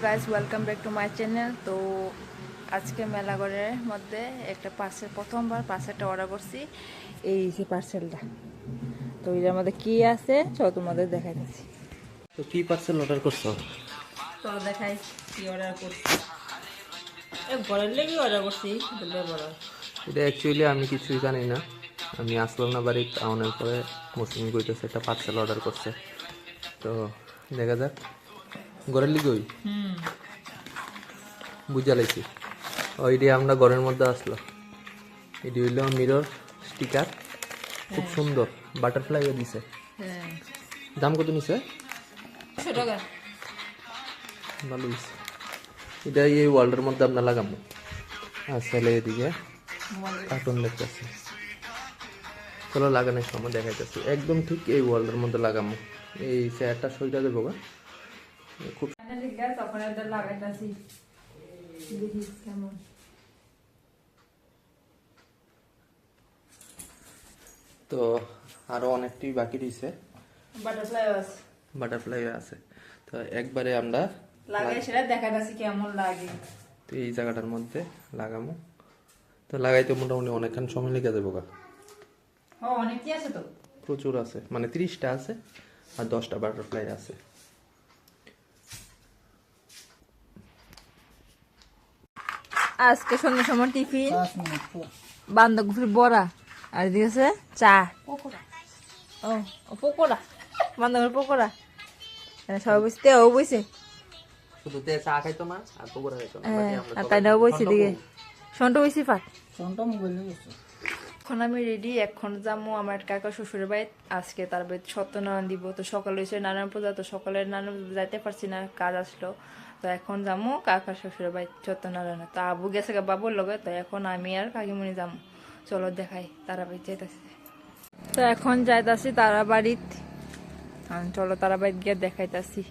Guys welcome back to my channel. তো আজকে মেলাগড়ের মধ্যে একটা পার্সেল, প্রথমবার পার্সেলটা অর্ডার করছি। এই যে পার্সেলটা, তো এটার মধ্যে কি আছে চলো তোমাদের দেখাইতেছি। তো কি পার্সেল অর্ডার করছো? চলো দেখাই কি অর্ডার করছি। ঘরের লেগে অর্ডার করছি। এটা অ্যাকচুয়ালি আমি কিছুই জানি না। আমি আসলাম না বাড়ি, আনার পরে মৌসুমি কইতেছে একটা পার্সেল অর্ডার করছে। তো দেখা যাক ঘরের লিগে ওই বুঝা লাইছি ওইটি আমরা ঘরের মধ্যে আসলো। এটি হইল মিরর স্টিকার, খুব সুন্দর বাটারফ্লাইও দিছে। দাম কত নিছে? 100 টাকা। ভালো হয়েছে। এটা এই ওয়ার্ল্ডের মধ্যে আমরা লাগাবো। আর ছেলে এদিকে কার্টুন দেখতেছে। চলো লাগানোর সময় দেখাইতেছি একদম ঠিক এই ওয়ার্ল্ডের মধ্যে লাগাবো। এই চেয়ারটা সইটা দেবো গা খুব তখন এটা লাগাইতেছি, দেখি কেমন। তো আরো অনেকটি বাকি রয়েছে, বাটারফ্লাই আছে। তো একবারে আমরা লাগাই সেটা দেখাইতেছি কেমন লাগে। তো এই জায়গাটার মধ্যে লাগামো। তো লাগাইতে মোটামুটি অনেকক্ষণ সময় লেগে যাবো গা। অনেক কি আছে তো, প্রচুর আছে, মানে 30টা আছে আর 10টা বাটারফ্লাই আছে। আজকে সন্ধ্যার সময় টিফিন বাঁধাকপির বড়া, আর দিয়েছে চা। ও পকোড়া, বাঁধাকপির পকোড়া। সবাই বুঝতে ও বুঝছে, শুধু চা খাইতো না আর পকোড়া খাইতো না। আর তাই না বইছি দিকে সন্টু বইছি ফাট। এখন আমি রেডি, এখন যাবো আমার কাকা শ্বশুরের বাড়ি। আজকে তার বাড়ি সত্যনারায়ণ দিব। তো সকালে হয়েছে নারায়ণ পূজা, তো সকালে নারায়ণ পূজা যাইতে পারছি না, কাজ আসলো। তো এখন যাবো কাকা শ্বশুরের বাড়ি সত্যনারায়ণ। তো আবু গেছে বাবুর লগে, তো এখন আমি আর কাকিমণি যাবো। চলো দেখাই তারা বাড়ি যাইতেছি। তো এখন যাইতাছি তারা বাড়িত, চলো তারা বাড়িত গিয়ে দেখাইতাছি।